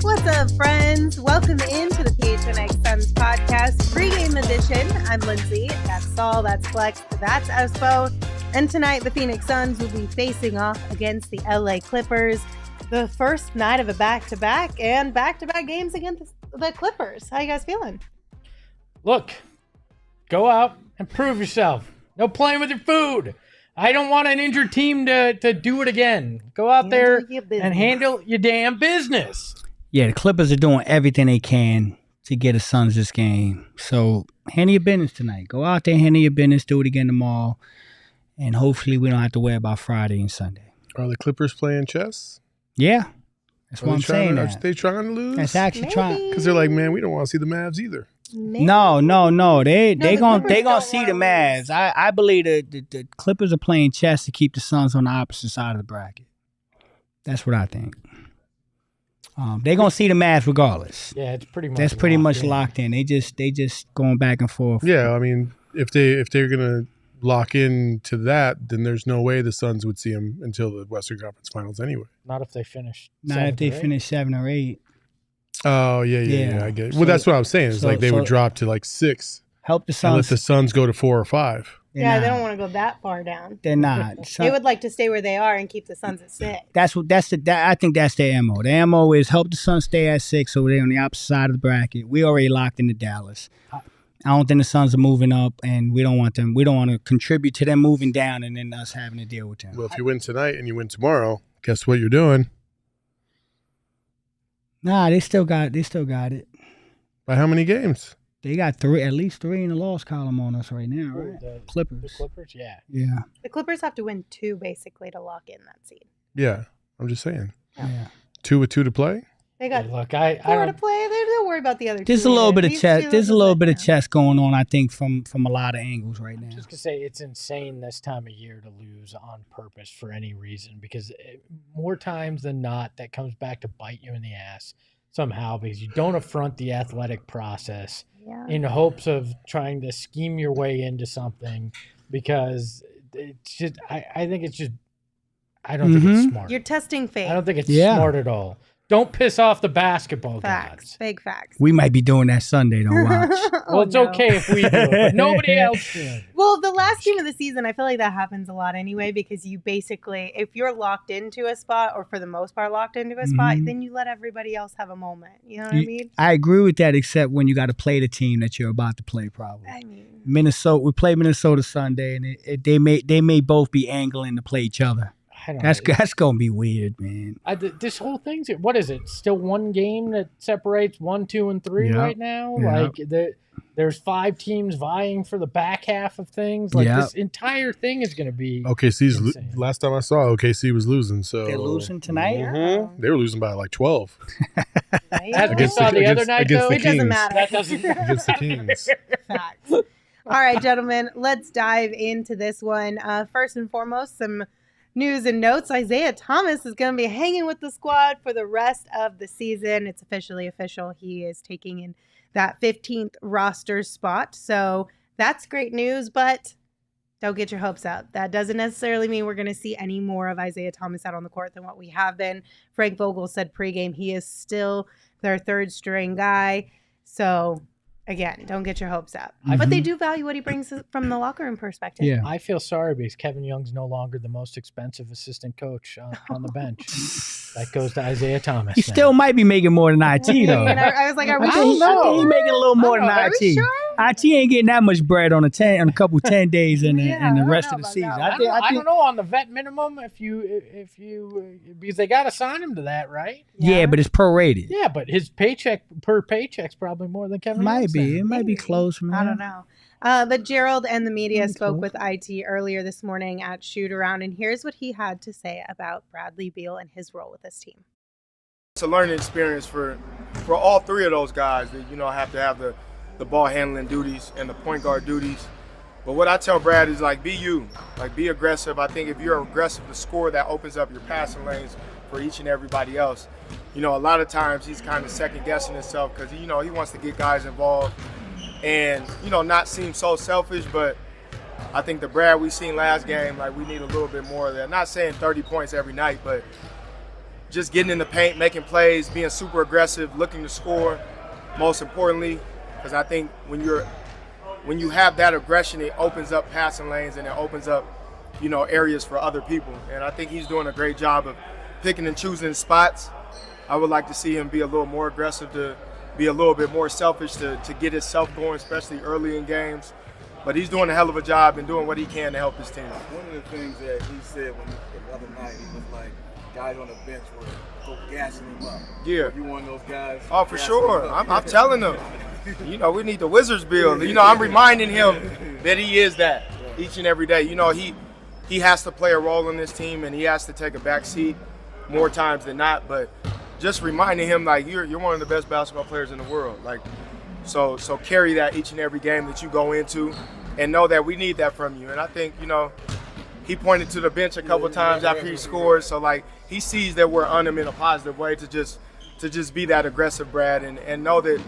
What's up, friends? Welcome into the PHNX Suns Podcast, pregame edition. I'm Lindsay. That's Saul. That's Flex. That's Espo. And tonight, the Phoenix Suns will be facing off against the LA Clippers. The first night of a back-to-back and back-to-back games against the Clippers. How you guys feeling? Look, go out and prove yourself. No playing with your food. I don't want an injured team to do it again. Go out there and handle your damn business. Yeah, the Clippers are doing everything they can to get the Suns this game. So handle your business tonight. Go out there, handle your business, do it again tomorrow. And hopefully we don't have to worry about Friday and Sunday. Are the Clippers playing chess? Yeah. That's what I'm saying. Are they trying to lose? That's actually trying. Because they're like, man, we don't want to see the Mavs either. Maybe. No. They gonna see the Mavs. I believe the Clippers are playing chess to keep the Suns on the opposite side of the bracket. That's what I think. They're gonna see the Mavs regardless. Yeah, it's pretty much. That's pretty much locked in. They just going back and forth. Yeah, I mean, if they're gonna lock in to that, then there's no way the Suns would see them until the Western Conference Finals anyway. Not if they finish. Not if they finish 7 or 8. Oh yeah, I get it. Well, that's what I was saying. It's like they would drop to like 6. Help the Suns. And let the Suns go to 4 or 5. They don't want to go that far down. They're not. They would like to stay where they are and keep the Suns at 6. I think that's their MO. The MO is help the Suns stay at 6 so they're on the opposite side of the bracket. We already locked into Dallas. I don't think the Suns are moving up, and we don't want them. We don't want to contribute to them moving down and then us having to deal with them. Well, if you win tonight and you win tomorrow, guess what you're doing? Nah, they still got it. By how many games? They got at least 3 in the loss column on us right now, right? The Clippers, yeah. Yeah. The Clippers have to win 2 basically to lock in that seed. Yeah, I'm just saying. Yeah. 2 with 2 to play? They got Look, 4 to play. They don't worry about the other 2. There's a little bit of chess. There's a little bit of chess going on, I think, from a lot of angles right now. Just to say, it's insane this time of year to lose on purpose for any reason, because more times than not, that comes back to bite you in the ass somehow, because you don't affront the athletic process in hopes of trying to scheme your way into something, because it's just, I think it's just, I don't think it's smart. You're testing fate. I don't think it's smart at all. Don't piss off the basketball gods. Big facts. We might be doing that Sunday, though, watch. Well, it's okay if we do it, but nobody else should. Well, the last game of the season, I feel like that happens a lot anyway, because you basically, if you're locked into a spot, or for the most part locked into a spot, then you let everybody else have a moment. You know what I mean? I agree with that, except when you got to play the team that you're about to play, probably. I mean, Minnesota, we play Minnesota Sunday, and they may both be angling to play each other. That's gonna be weird, man. This whole thing's, what is it? Still one game that separates 1, 2, and 3 right now. Like there's 5 teams vying for the back half of things. Like this entire thing is gonna be. OKC's last time I saw OKC was losing. So they're losing tonight. Mm-hmm. They were losing by like 12. As we saw the other night, though, it doesn't matter. That doesn't against the Kings. Facts. All right, gentlemen, let's dive into this one. First and foremost, some news and notes. Isaiah Thomas is going to be hanging with the squad for the rest of the season. It's officially official. He is taking in that 15th roster spot. So that's great news, but don't get your hopes up. That doesn't necessarily mean we're going to see any more of Isaiah Thomas out on the court than what we have been. Frank Vogel said pregame he is still their 3rd string guy. So again, don't get your hopes up. But they do value what he brings from the locker room perspective. Yeah. I feel sorry because Kevin Young's no longer the most expensive assistant coach on the bench. That goes to Isaiah Thomas. He still might be making more than IT, though. And I was like, are we I think he's making a little more than Are we IT. sure? IT ain't getting that much bread on a couple 10 days in the rest of the season. that. I don't know on the vet minimum if you because they got to sign him to that, right? Yeah, but it's prorated. Yeah, but his paycheck per paycheck's probably more than Kevin. Might Young's be. then. It might be close, man. I don't know. But Gerald and the media spoke with IT earlier this morning at Shoot Around, and here's what he had to say about Bradley Beal and his role with this team. It's a learning experience for all three of those guys that, have to have the ball handling duties and the point guard duties. But what I tell Brad is, be you. Be aggressive. I think if you're aggressive to score, that opens up your passing lanes for each and everybody else. A lot of times he's kind of second-guessing himself because, he wants to get guys involved and, not seem so selfish. But I think the Brad we seen last game, we need a little bit more of that. Not saying 30 points every night, but just getting in the paint, making plays, being super aggressive, looking to score, most importantly, because I think when you have that aggression, it opens up passing lanes and it opens up, areas for other people. And I think he's doing a great job of picking and choosing spots. I would like to see him be a little more aggressive, to be a little bit more selfish, to get himself going, especially early in games. But he's doing a hell of a job and doing what he can to help his team. One of the things that he said the other night, he was like, guys on the bench were go gassing him up. Yeah. You one of those guys? Oh, for sure. I'm telling them. We need the Wizards Bill. I'm reminding him that he is that each and every day. He has to play a role in this team and he has to take a back seat more times than not. But just reminding him, you're one of the best basketball players in the world. So carry that each and every game that you go into and know that we need that from you. And I think, he pointed to the bench a couple times after he scored. So, he sees that we're on him in a positive way to just be that aggressive, Brad, and know that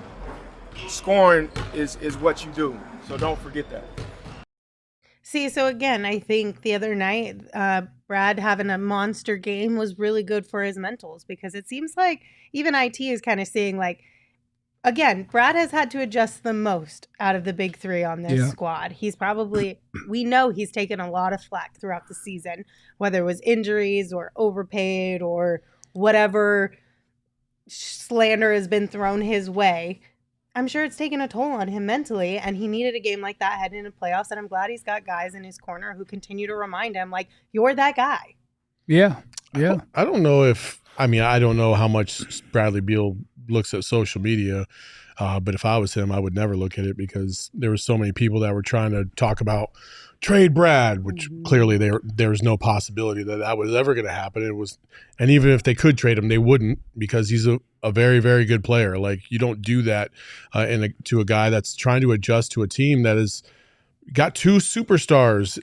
scoring is what you do. So don't forget that. See, so again, I think the other night, Brad having a monster game was really good for his mentals, because it seems like even IT is kind of seeing, again, Brad has had to adjust the most out of the big three on this squad. He's we know he's taken a lot of flack throughout the season, whether it was injuries or overpaid or whatever slander has been thrown his way. I'm sure it's taken a toll on him mentally, and he needed a game like that heading into playoffs, and I'm glad he's got guys in his corner who continue to remind him, you're that guy. Yeah. I don't know I don't know how much Bradley Beal looks at social media, but if I was him, I would never look at it, because there were so many people that were trying to talk about trade Brad, which clearly there was no possibility that was ever going to happen. And even if they could trade him, they wouldn't, because he's a very, very good player. You don't do that to a guy that's trying to adjust to a team that has got two superstars,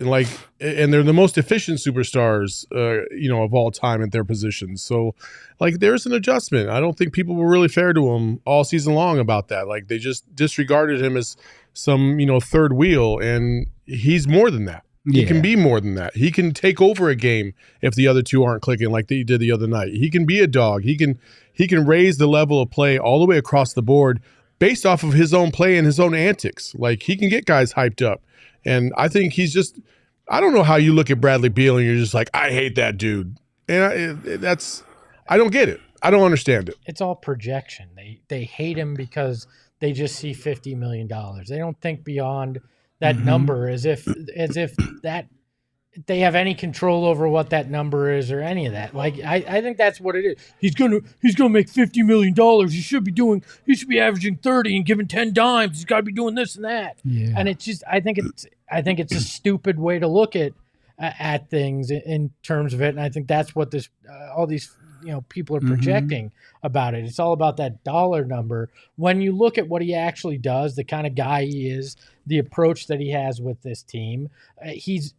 and they're the most efficient superstars, of all time at their positions. So, there's an adjustment. I don't think people were really fair to him all season long about that. They just disregarded him as some, third wheel, and he's more than that. He can be more than that. He can take over a game if the other two aren't clicking like they did the other night. He can be a dog. He can raise the level of play all the way across the board based off of his own play and his own antics. He can get guys hyped up. And I think he's just – I don't know how you look at Bradley Beal and you're just like, I hate that dude. And I don't get it. I don't understand it. It's all projection. They hate him because they just see $50 million. They don't think beyond that number as if that they have any control over what that number is or any of that. I think that's what it is. He's gonna make $50 million. He should be averaging 30 and giving 10 dimes. He's got to be doing this and that. Yeah. And it's just I think it's a stupid way to look at things in terms of it. And I think that's what this all these people are projecting about it. It's all about that dollar number. When you look at what he actually does, the kind of guy he is, the approach that he has with this team, he's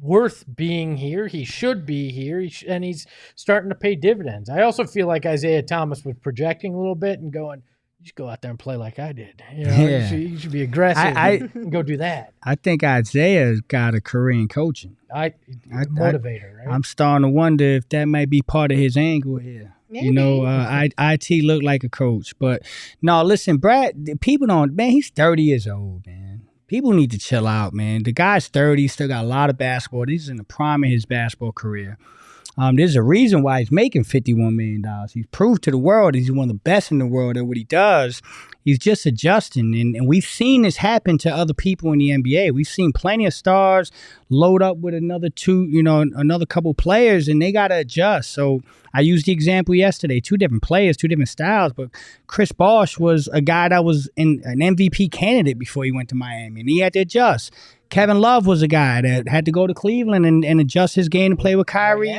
worth being here. He should be here, and he's starting to pay dividends. I also feel like Isaiah Thomas was projecting a little bit and going, you should go out there and play like I did. You should be aggressive and go do that. I think Isaiah's got a career in coaching. Motivator, right? I'm starting to wonder if that might be part of his angle here. Maybe. IT looked like a coach. But, no, listen, Brad, people don't – man, he's 30 years old, man. People need to chill out, man. The guy's 30, still got a lot of basketball. He's in the prime of his basketball career. There's a reason why he's making $51 million. He's proved to the world he's one of the best in the world at what he does. He's just adjusting, and we've seen this happen to other people in the NBA. We've seen plenty of stars load up with another couple players, and they got to adjust. So I used the example yesterday, 2 different players, 2 different styles, but Chris Bosh was a guy that was an MVP candidate before he went to Miami, and he had to adjust. Kevin Love was a guy that had to go to Cleveland and adjust his game to play with Kyrie.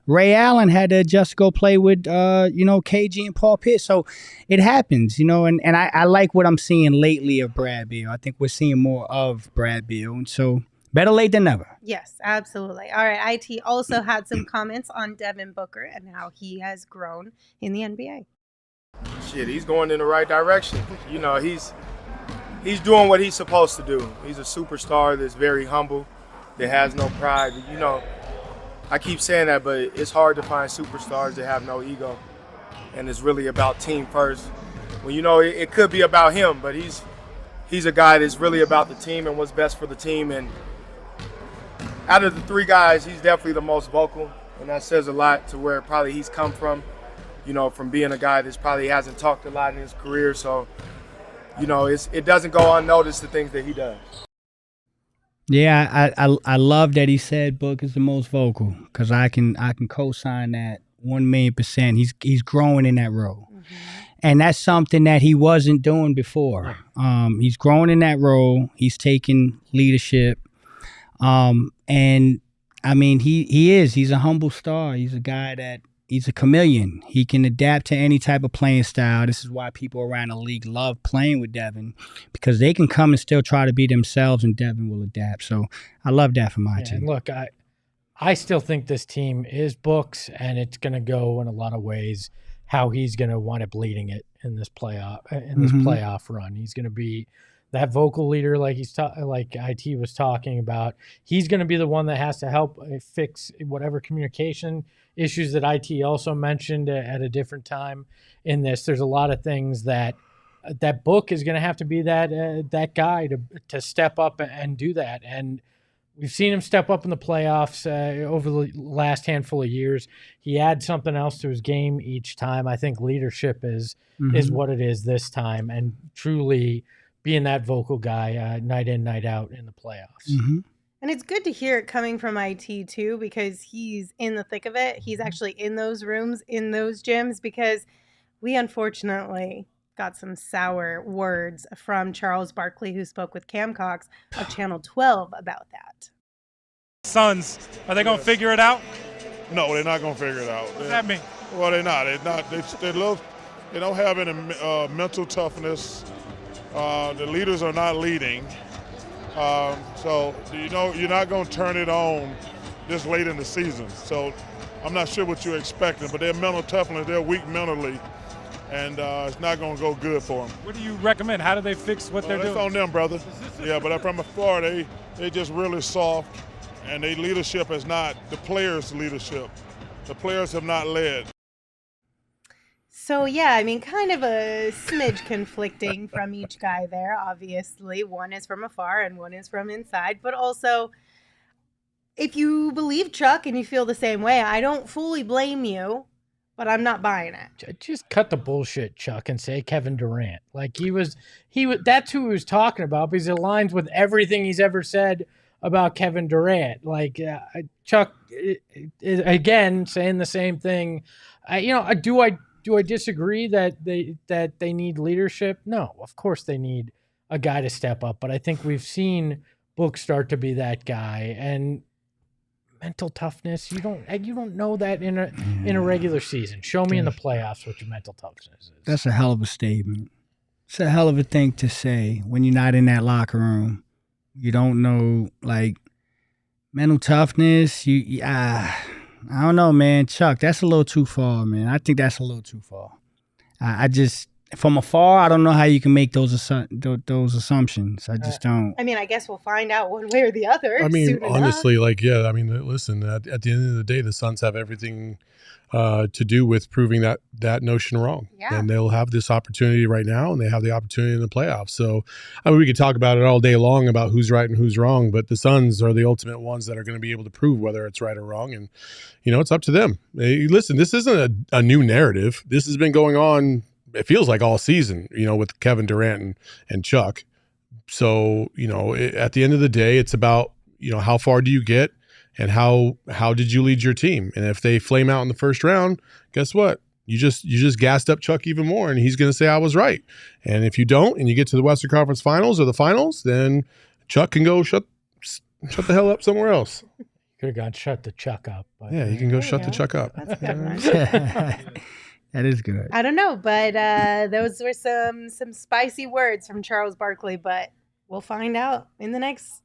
Ray Allen had to adjust to go play with, KG and Paul Pierce. So it happens, and I like what I'm seeing lately of Brad Beal. I think we're seeing more of Brad Beal. And so better late than never. Yes, absolutely. All right, IT also had some comments on Devin Booker and how he has grown in the NBA. Shit, he's going in the right direction. He's doing what he's supposed to do. He's a superstar that's very humble, that has no pride. I keep saying that, but it's hard to find superstars that have no ego, and it's really about team first. Well, it could be about him, but he's a guy that's really about the team and what's best for the team. And out of the 3 guys, he's definitely the most vocal, and that says a lot to where probably he's come from. From being a guy that's probably hasn't talked a lot in his career, so it doesn't go unnoticed the things that he does. Yeah, I love that he said Book is the most vocal, because I can co-sign that 1,000,000%. He's growing in that role, and that's something that he wasn't doing before. He's growing in that role. He's taking leadership, and I mean he's a humble star. He's a guy that. He's a chameleon. He can adapt to any type of playing style. This is why people around the league love playing with Devin, because they can come and still try to be themselves, and Devin will adapt. So I love that for my team. Look, I still think this team is Book's, and it's going to go in a lot of ways how he's going to wind up leading it in this playoff run. He's going to be that vocal leader, like IT was talking about. He's going to be the one that has to help fix whatever communication issues that IT also mentioned at a different time in this. There's a lot of things that Book is going to have to be that guy to step up and do that. And we've seen him step up in the playoffs over the last handful of years. He adds something else to his game each time. I think leadership is what it is this time, and truly being that vocal guy night in, night out in the playoffs. Mm-hmm. And it's good to hear it coming from IT too, because he's in the thick of it. He's actually in those rooms, in those gyms, because we unfortunately got some sour words from Charles Barkley, who spoke with Cam Cox of Channel 12 about that. Suns, are they going to figure it out? No, they're not going to figure it out. What does that mean? Well, they're not. They don't have any mental toughness. The leaders are not leading. So, you're not going to turn it on this late in the season. So I'm not sure what you're expecting, but their mental toughness, they're weak mentally, and it's not going to go good for them. What do you recommend? How do they fix what they're doing? It's on them, brother. Yeah, but from afar, they just really soft, and their leadership is not the players' leadership. The players have not led. So, yeah, I mean, kind of a smidge conflicting from each guy there, obviously. One is from afar and one is from inside. But also, if you believe Chuck and you feel the same way, I don't fully blame you, but I'm not buying it. Just cut the bullshit, Chuck, and say Kevin Durant. Like he was. That's who he was talking about, because it aligns with everything he's ever said about Kevin Durant. Like Chuck, again, saying the same thing. Do I disagree that they need leadership? No, of course they need a guy to step up. But I think we've seen Book start to be that guy. And mental toughness, you don't know that in a regular season. Show me in the playoffs what your mental toughness is. That's a hell of a statement. It's a hell of a thing to say when you're not in that locker room. You don't know, like, mental toughness. I don't know, man. Chuck, that's a little too far, man. I think that's a little too far. I just from afar, I don't know how you can make those assumptions. I just don't. I mean, I guess we'll find out one way or the other. I mean, soon honestly, enough. like, yeah, I mean, listen, at the end of the day, the Suns have everything to do with proving that notion wrong. Yeah. And they'll have this opportunity right now, and they have the opportunity in the playoffs. So, I mean, we could talk about it all day long about who's right and who's wrong, but the Suns are the ultimate ones that are going to be able to prove whether it's right or wrong. And, it's up to them. Hey, listen, this isn't a new narrative. This has been going on, it feels like all season, with Kevin Durant and Chuck. So, at the end of the day, it's about, how far do you get and how did you lead your team? And if they flame out in the first round, guess what? You just gassed up Chuck even more, and he's going to say I was right. And if you don't, and you get to the Western Conference Finals or the Finals, then Chuck can go shut the hell up somewhere else. Could have gone shut the Chuck up. But yeah, you can go shut the Chuck up. That's a good one. That is good. I don't know, but those were some spicy words from Charles Barkley, but we'll find out in the next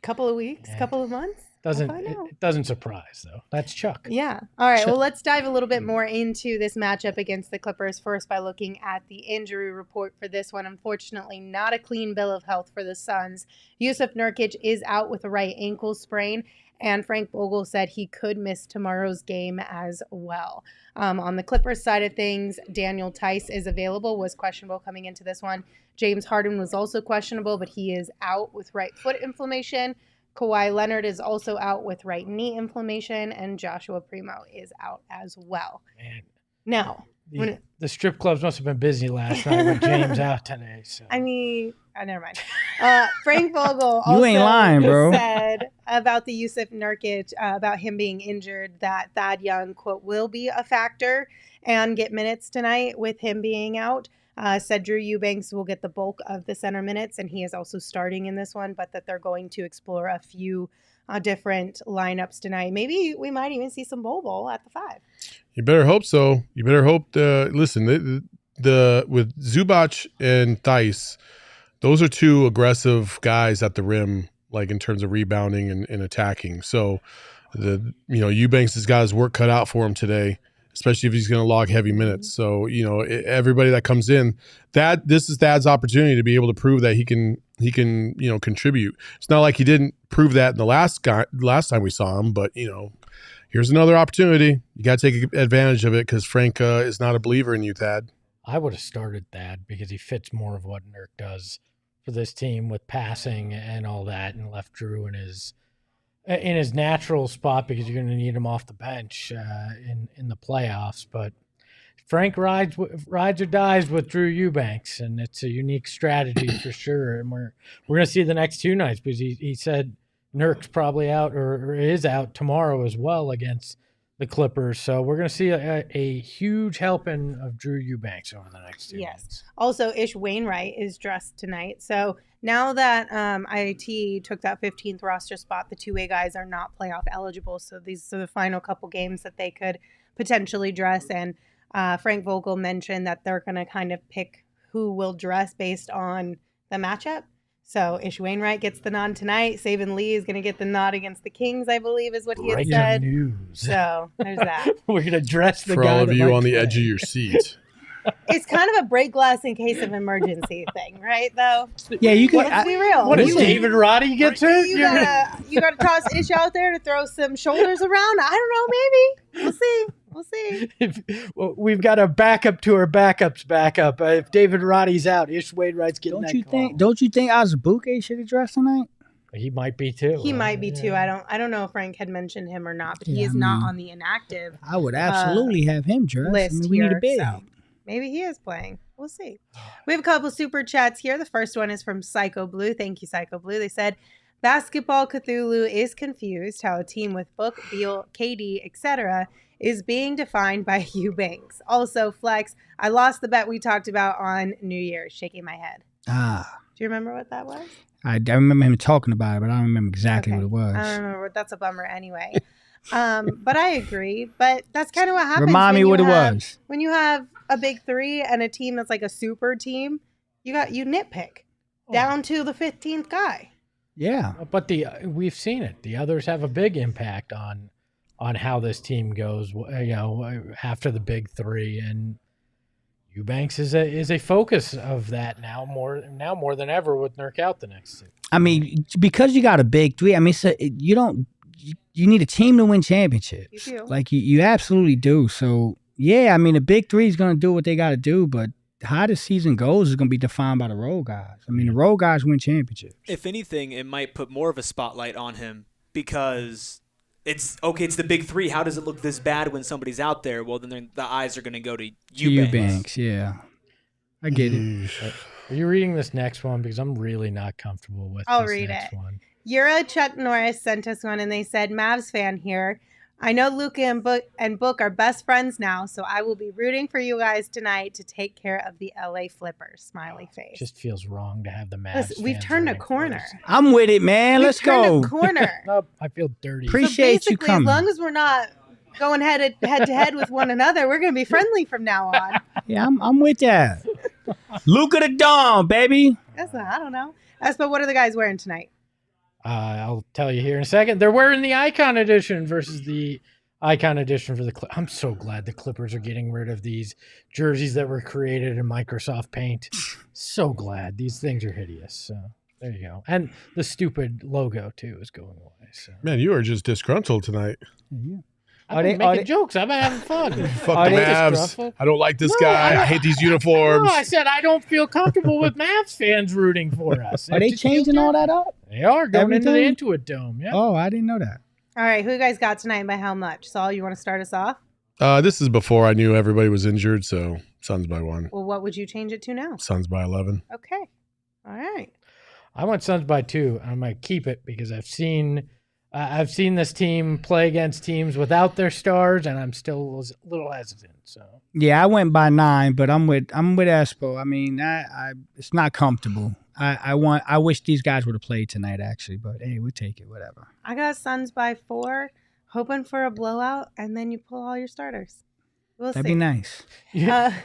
couple of weeks, couple of months. It doesn't surprise, though. That's Chuck. Yeah. All right. Well, let's dive a little bit more into this matchup against the Clippers first by looking at the injury report for this one. Unfortunately, not a clean bill of health for the Suns. Jusuf Nurkic is out with a right ankle sprain, and Frank Vogel said he could miss tomorrow's game as well. On the Clippers side of things, Daniel Tice is available, was questionable coming into this one. James Harden was also questionable, but he is out with right foot inflammation. Kawhi Leonard is also out with right knee inflammation, and Joshua Primo is out as well. Man. Now, the strip clubs must have been busy last night with James out today. So. I mean, never mind. Frank Vogel also you ain't lying, bro. said about the Jusuf Nurkic, about him being injured, that Thad Young, quote, will be a factor and get minutes tonight with him being out. Said Drew Eubanks will get the bulk of the center minutes, and he is also starting in this one, but that they're going to explore a few different lineups tonight. Maybe we might even see some Bowl at the 5. You better hope so. You better hope. Listen, with Zubac and Theis, those are two aggressive guys at the rim, like in terms of rebounding and attacking. So Eubanks has got his work cut out for him today, especially if he's going to log heavy minutes. So, everybody that comes in, this is Thad's opportunity to be able to prove that he can contribute. It's not like he didn't prove that in the last time we saw him, but, here's another opportunity. You got to take advantage of it because Frank is not a believer in you, Thad. I would have started Thad because he fits more of what Nurk does for this team with passing and all that, and left Drew in his natural spot because you're going to need him off the bench in the playoffs. But Frank rides or dies with Drew Eubanks, and it's a unique strategy for sure. And we're going to see the next 2 nights because he said Nurk's probably out or is out tomorrow as well against the Clippers. So we're going to see a huge helping of Drew Eubanks over the next 2 nights. Also, Ish Wainwright is dressed tonight. So now that IIT took that 15th roster spot, the two-way guys are not playoff eligible. So these are the final couple games that they could potentially dress. And Frank Vogel mentioned that they're going to kind of pick who will dress based on the matchup. So Ish Wainwright gets the nod tonight. Saban Lee is going to get the nod against the Kings, I believe, is what he had said. News. So there's that. We're going to dress the for guy all of you on the play. edge of your seat. It's kind of a break glass in case of emergency thing, right? Though. Yeah, you can. Let's be real. What is David Roddy gets hurt? You gotta toss Ish out there to throw some shoulders around. I don't know. Maybe we'll see. We've got a backup to our backup's backup. If David Roddy's out, Ish Wainwright's getting that call. Don't you think Azubuike should have dressed tonight? He might be too. He might be too. I don't know if Frank had mentioned him or not, but he is not on the inactive. I would absolutely have him dressed. List we here, need a big. so maybe he is playing. We'll see. We have a couple super chats here. The first one is from Psycho Blue. Thank you, Psycho Blue. They said, Basketball Cthulhu is confused how a team with Book, Beal, KD, etc. is being defined by Eubanks. Also, Flex, I lost the bet we talked about on New Year's. Shaking my head. Do you remember what that was? I remember him talking about it, but I don't remember exactly what it was. I don't remember. That's a bummer anyway. But I agree. But that's kind of what happens. Remind me what it was. When you have a big three and a team that's like a super team, you nitpick down to the 15th guy. Yeah. But we've seen it. The others have a big impact on how this team goes, after the big three. And Eubanks is a focus of that now more than ever with Nurk out the next 2. I mean, because you got a big 3. I mean, you need a team to win championships. You do. Like you absolutely do. So yeah, I mean, the big 3 is going to do what they got to do, but how the season goes is going to be defined by the road guys. I mean, the road guys win championships. If anything, it might put more of a spotlight on him because it's the big 3. How does it look this bad when somebody's out there? Well, then the eyes are going to go to Eubanks. Yeah. I get it. Are you reading this next one? Because I'm really not comfortable with I'll this read next it. one. Yura Chuck Norris sent us one, and they said, Mavs fan here. I know Luka and Book are best friends now, so I will be rooting for you guys tonight to take care of the LA Flippers. Smiley face. Just feels wrong to have the Mavs. Listen, we've fans turned a rooting for corner. us. I'm with it, man. We've Let's turned go. a corner. Nope, I feel dirty. Appreciate so you basically, coming. as long as we're not going head to head with one another, we're going to be friendly from now on. Yeah, I'm with that. Luka the Dawn, baby. I don't know. But what are the guys wearing tonight? I'll tell you here in a second. They're wearing the Icon Edition versus the Icon Edition for the Clippers. I'm so glad the Clippers are getting rid of these jerseys that were created in Microsoft Paint. So glad. These things are hideous. So there you go. And the stupid logo, too, is going away. So. Man, you are just disgruntled tonight. I'm making jokes. I'm having fun. Fuck the Mavs. I don't like this guy. I hate these uniforms. No, I said I don't feel comfortable with Mavs fans rooting for us. Are they changing all that up? They are going into the Everything? Intuit Dome. Yeah. Oh, I didn't know that. All right, who you guys got tonight and by how much? Saul, you want to start us off? This is before I knew everybody was injured, so Suns by 1. Well, what would you change it to now? Suns by 11. Okay. All right. I went Suns by 2. I'm going to keep it because I've seen this team play against teams without their stars, and I'm still a little hesitant. So Yeah, I went by 9, but I'm with Espo. I mean, it's not comfortable. I wish these guys would have played tonight, actually, but hey, we'll take it, whatever. I got Suns by 4, hoping for a blowout, and then you pull all your starters. We'll That'd see. be nice.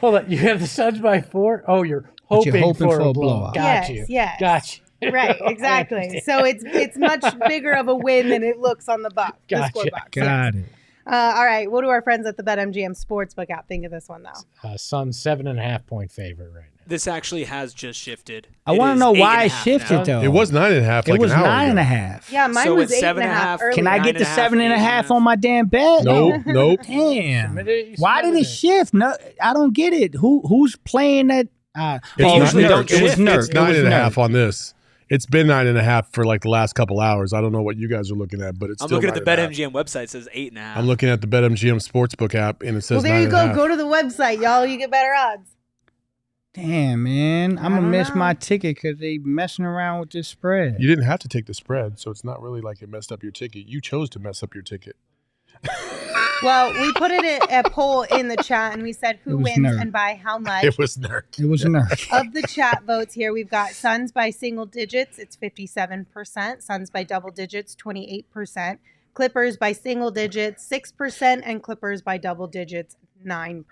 Hold on, you have the Suns by 4? Oh, you're hoping for a blowout. Got you. Yes. Got you. Right, exactly. So it's much bigger of a win than it looks on the box. The Gotcha. score box. Got it. All right, what do our friends at the BetMGM Sportsbook app think of this one, though? Suns 7.5 point favorite right now. This actually has just shifted. I want to know why it shifted, now. though. It was 9.5. It was an hour ago. 9.5. Yeah, mine So was it's 8.5 earlier. Can I get the 9.5, 7.5 on my damn bet? Nope. Damn. Submit Why did it it. shift? No, I don't get it. Who's playing that? It's usually not- don't it was shift. It was 9.5 Nurk. on this. It's been 9.5 for like the last couple hours. I don't know what you guys are looking at, but it's I'm still looking at the 9.5. BetMGM website. It says 8.5. I'm looking at the BetMGM Sportsbook app, and it says Well, there you go. 9.5. Go to the website, y'all. You get better odds. Damn, man. I'm going to don't miss know. my ticket because they messing around with this spread. You didn't have to take the spread, so it's not really like it messed up your ticket. You chose to mess up your ticket. Well, we put it a poll in the chat, and we said It who was wins Nurk. and by how much. It was Nurk. It was a nerve. Of the chat votes here, we've got Suns by single digits, it's 57%. Suns by double digits, 28%. Clippers by single digits, 6%. And Clippers by double digits, 9%.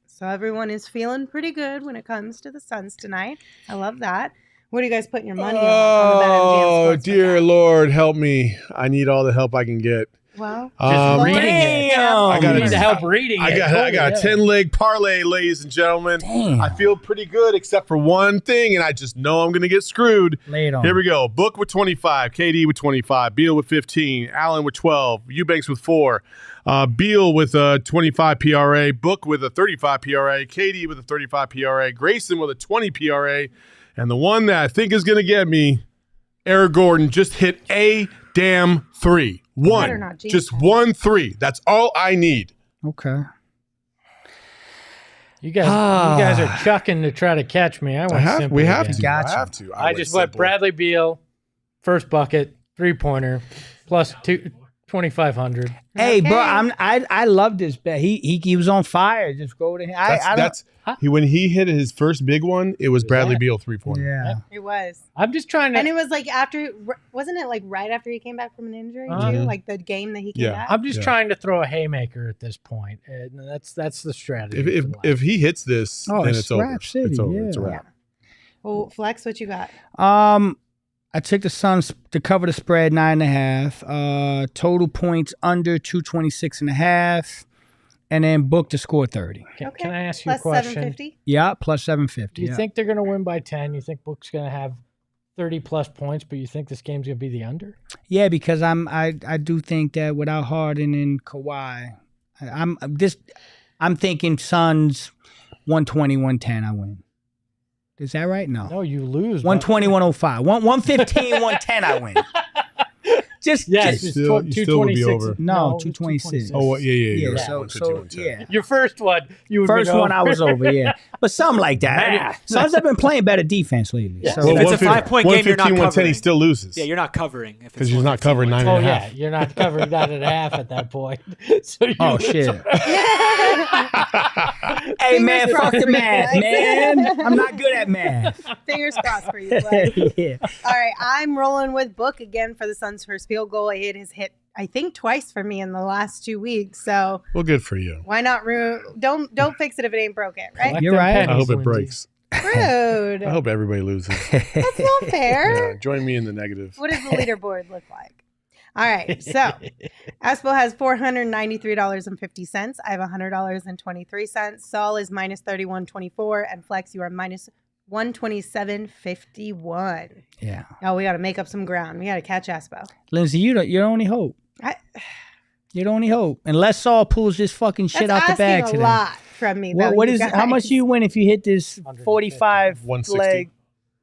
So everyone is feeling pretty good when it comes to the Suns tonight. I love that. What are you guys putting your money on the Oh, BetMGM Sportsbook dear app? Lord, help me. I need all the help I can get. Well, Just reading it. I got You need help reading I it. got a Yeah. 10-leg parlay, ladies and gentlemen. Damn. I feel pretty good except for one thing, and I just know I'm going to get screwed. Lay it on. Here we go. Book with 25, KD with 25, Beal with 15, Allen with 12, Eubanks with 4, Beal with a 25 PRA, Book with a 35 PRA, KD with a 35 PRA, Grayson with a 20 PRA, and the one that I think is going to get me, Eric Gordon, just hit a damn 3. Better One. not jinx Just it. 1 3. That's all I need. Okay. You guys are chucking to try to catch me. I went simple. We have again. to. Gotcha. I have to. I just went Bradley Beal, first bucket, 3-pointer, plus 2,500. Hey, bro, Okay. I love this bet. He was on fire. Just go to him. When he hit his first big one, it was Bradley that? Beal 3-pointer. Yeah. it was. I'm just trying And to. it was like wasn't it like right after he came back from an injury too? Uh-huh. Like the game that he came Yeah. back? I'm just Yeah. trying to throw a haymaker at this point. And that's the strategy. If he hits this, Oh, then it's it's over. Rap City, It's over. yeah. It's a wrap. Well, Flex, what you got? I took the Suns to cover the spread 9.5. Total points under 226.5. and then Book to score 30. Can I ask you a Plus question? 750. Yeah, plus 750. Do you think they're going to win by 10? You think Book's going to have 30-plus points, but you think this game's going to be the under? Yeah, because I do think that without Harden and Kawhi, I'm thinking Suns 120-110. I win. Is that right? No, you lose. 120-105. 115, 110. I win. Just you still would be over. No, 226. Oh, yeah. Yeah, so yeah. Your first one, you first one I was over, yeah. But something like that. Suns have been playing better defense lately. Yeah. So If it's a 5-point game, you're not 110, he covering. still loses. Yeah, you're not covering. Because he's not covering 9.5. Oh, yeah. You're not covering 9.5 at that point. So shit. Hey, man, fuck the math, man. I'm not good at math. Fingers crossed for you, bud. Yeah. All right, I'm rolling with Book again for the Suns' first field goal. It has hit, I think, twice for me in the last 2 weeks. So Well, good for you. why not don't fix it if it ain't broke it, right? You're right. I hope it breaks. Rude. I hope everybody loses. That's not fair. Yeah, join me in the negative. What does the leaderboard look like? All right, so Espo has $493.50. I have $100.23. Saul is minus 31.24, and Flex, you are minus 127.51. Yeah. Now we got to make up some ground. We got to catch Espo. Lindsay, you're the only hope. You're the only hope. Unless Saul pulls this fucking shit out the bag That's today. asking a lot from me. What is? How much do you win if you hit this 45 160. leg?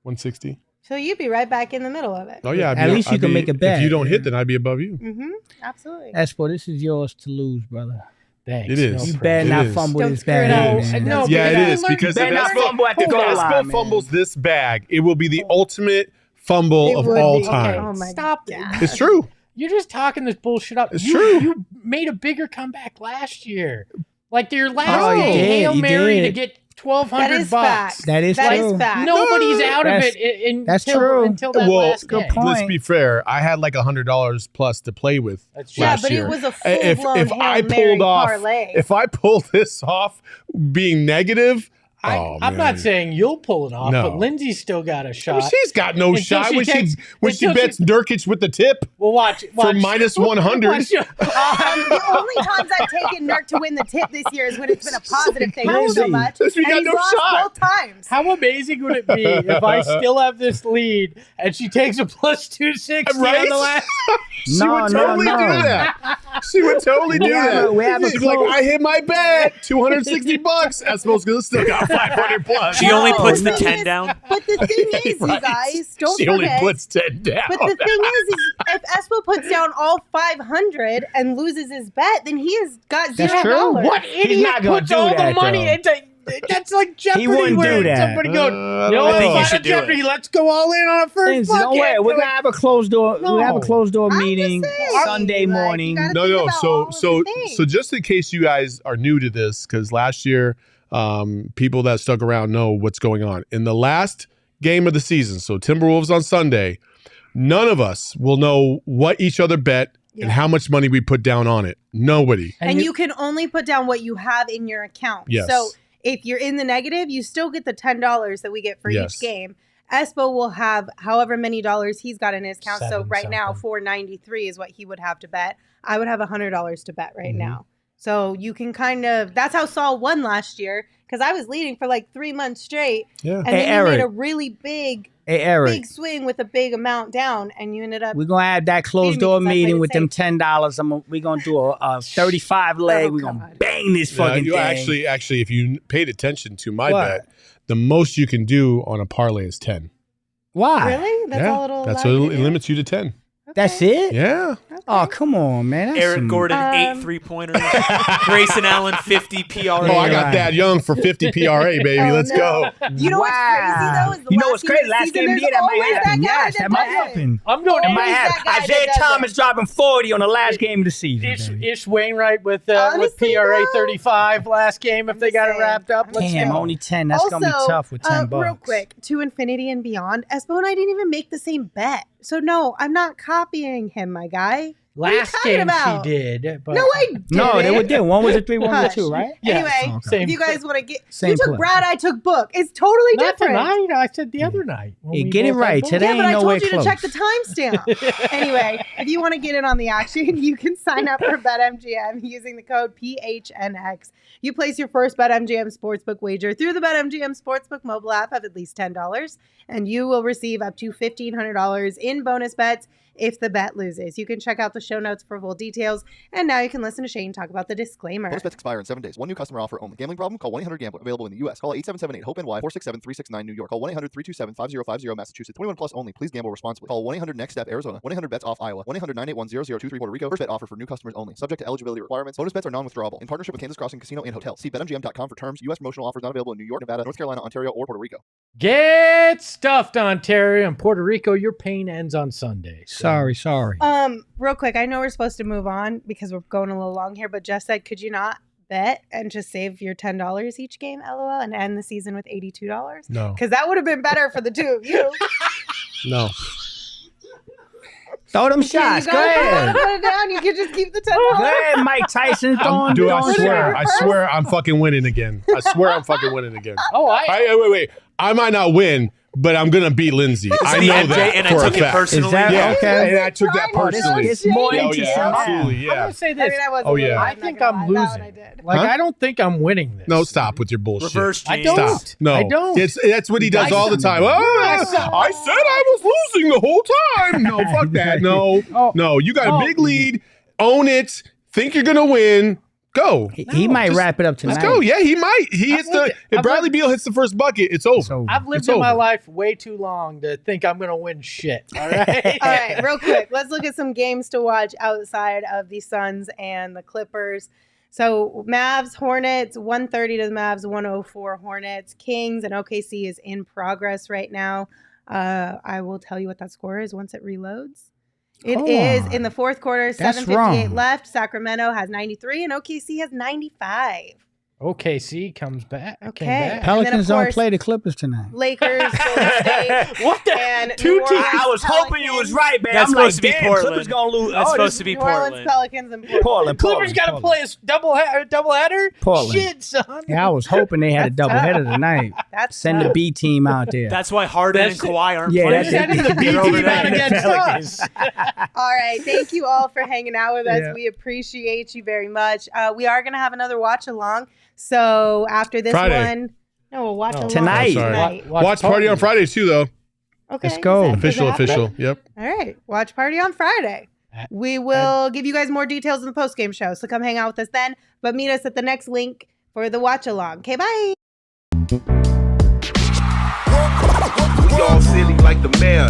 160. So you'd be right back in the middle of it. Oh, yeah. At least you can make a bet. If you don't hit, then I'd be above you. Mm-hmm. Absolutely. Espo, this is yours to lose, brother. Thanks. It is. You better not fumble Don't this screw it bag. up. man. No, Yeah, it is. Because if better not fumble at the goal line, Espo man. fumbles this bag, it will be the ultimate fumble It of would all be. time. Oh my Stop. God. It's true. You're just talking this bullshit up. It's true. You made a bigger comeback last year. Like your Oh, last you game, did, Hail you Mary did. to get That $1,200. is fact. That is That true. is fact. Nobody's out of That's- it that's true. until that Well, last good game. point. Let's be fair. I had like $100 plus to play with That's true. Yeah, last but year. it was a If full-blown I Hail Mary pulled off, parlay. if I pulled this off being negative, I'm man. not saying you'll pull it off, No. but Lindsay's still got a shot. She's got no Until shot she when takes- she until bets Nurkic with the tip Well, watch for minus 100. Watch your- The only times I've taken Nurk to win the tip this year is when it's been a positive thing, not so Crazy. much. Because we And got he's no lost shot. both times. How amazing would it be if I still have this lead and she takes a plus 260 Right? on the last? She No, would no, totally no. do that. She would totally do that. we have a She'd be like, close- I hit my bet, $260. Espo's gonna still got 500 plus. She only puts the the 10 thing down. But the thing is, Right. you guys, don't She forget. only puts 10 down. But the thing is if Espo puts down all 500 and loses his bet, then he has got That's $0. true. What idiot not gonna puts do all the that, money though. into? That's like Jeopardy. wouldn't do where that. Somebody go, I you know don't what? know. think you Final should do Jeopardy. Let's go all in on a first Lindsay, don't bucket. worry. We're gonna have a closed door. No. We have a closed door I'm meeting just saying, Sunday like, morning. you gotta No, think no. about all So of the things. just in case you guys are new to this, because last year, people that stuck around know what's going on. In the last game of the season, so Timberwolves on Sunday, none of us will know what each other bet and how much money we put down on it. Nobody. And you can only put down what you have in your account. Yes. So if you're in the negative, you still get the $10 that we get for Yes. each game. Espo will have however many dollars he's got in his account. So Seven right now, something. 493 is what he would have to bet. I would have $100 to bet right Mhm. now. So you can kind of, that's how Saul won last year, because I was leading for like 3 months straight. Yeah. And Hey, then you Eric. made a really big Eric, swing with a big amount down, and you ended up. we're gonna have that closed door Because I played meeting it with them safe. $10. We're gonna do a 35 leg. Oh, We're gonna God. bang this fucking you thing. actually, if you paid attention to my What? bet, the most you can do on a parlay is 10. Why? Really? That's all it'll That's allow what you to it do? limits you to 10. That's Okay. it? Yeah. Oh, come on, man. That's Eric some- Gordon, 8 Um, 3-pointers. Grayson Allen, 50 PRA. Oh, I got right. Thad Young for 50 PRA, baby. Oh, Let's no. go. You know what's crazy though? Is the You know last what's crazy? Last game of the year, that might happen. Yes, that might happen. I'm going It to might Always happen. that guy that Isaiah does Thomas dropping 40 on the last game of the season. baby. Ish Wainwright with Honestly, PRA though, 35 last game if they got it saying. wrapped up. Let's Damn, go. only 10. That's gonna be tough with 10 bucks. Real quick, to infinity and beyond, Espo and I didn't even make the same bet. So no, I'm not copying him, my guy. Last game she did. But No, I didn't. No, they did. One was a 3, one was a 2, right? Anyway, Okay. if you guys want to get, Same you took play. Brad, I took Book. It's totally not different. tonight. I said the other night. Yeah, get it right. Today Yeah, but I ain't no told way you close. to check the timestamp. Anyway, if you want to get in on the action, you can sign up for BetMGM using the code PHNX. You place your first BetMGM Sportsbook wager through the BetMGM Sportsbook mobile app of at least $10, and you will receive up to $1,500 in bonus bets if the bet loses. You can check out the show notes for full details. And now you can listen to Shane talk about the disclaimer. Bonus bets expire in 7 days. One new customer offer only. Gambling problem? Call 1-800-GAMBLER. Available in the U.S. Call 877-8-HOPE-NY 467-369 New York. Call 1-800-327-5050 Massachusetts. 21 plus only. Please gamble responsibly. Call 1-800-NEXT-STEP Arizona. 1-800-BETS-OFF Iowa. 1-800-981-0023 Puerto Rico. First bet offer for new customers only. Subject to eligibility requirements. Bonus bets are non-withdrawable. In partnership with Kansas Crossing Casino and Hotel. See BetMGM.com for terms. U.S. promotional offers not available in New York, Nevada, North Carolina, Ontario, or Puerto Rico. Get stuffed, Ontario and Puerto Rico. Your pain ends on Sunday. So. Sorry. Real quick, I know we're supposed to move on because we're going a little long here, but Jess said, could you not bet and just save your $10 each game, LOL, and end the season with $82? No. Because that would have been better for the two of you. No. Throw them shots. Go ahead. Put it down. You could just keep the $10. Go ahead, Mike Tyson. Dude, I throwing swear I'm fucking winning again. I swear I'm fucking winning again. Oh, Wait. I might not win, but I'm going to beat Lindsay. I know that and for I took a it fact. personally. Is that Yeah, okay? and I took that personally. It's more Yeah, interesting. absolutely, I'm yeah. going to say I this. mean, I was Oh, yeah. I think I'm losing. Like, Huh? I don't think I'm winning this. No, stop with your bullshit. Reverse I James. don't. Stop. No. I don't. That's what he does all the time. I said I was losing the whole time. No, fuck that. No. No, you got a big lead. Own it. Think you're going to win. Go. He might wrap it up tonight. Let's go. Yeah, he might. If Bradley Beal hits the first bucket, it's over. I've lived in my life way too long to think I'm going to win shit. All right? All right, real quick. Let's look at some games to watch outside of the Suns and the Clippers. So Mavs, Hornets, 130 to the Mavs, 104 Hornets. Kings and OKC is in progress right now. I will tell you what that score is once it reloads. It is in the fourth quarter, 7:58 left. Sacramento has 93 and OKC has 95. OKC comes back. Okay. Pelicans don't play the Clippers tonight. Lakers, Golden State, What the? and Two New teams. Orleans I was hoping you was right, man. That's I'm supposed like, to be damn, Portland. Clippers gonna lose. That's Oh, supposed to be New Orleans Portland. Pelicans and Portland. Clippers got to play a double header? Portland. Shit, son. Yeah, I was hoping they had a doubleheader tonight. That's Send the B team out there. That's why Harden and Kawhi aren't playing. that's That is the B They're over team there. out against us. All right. Thank you all for hanging out with us. Yeah. We appreciate you very much. We are going to have another watch along. So after this Friday. one, no, we'll watch along Tonight. tonight. Watch party on Fridays too, though. Okay. Let's go. Is that Official. happening? Yep. All right. Watch party on Friday. We will give you guys more details in the post-game show. So come hang out with us then. But meet us at the next link for the watch along. Okay, bye. We all silly like the mayor.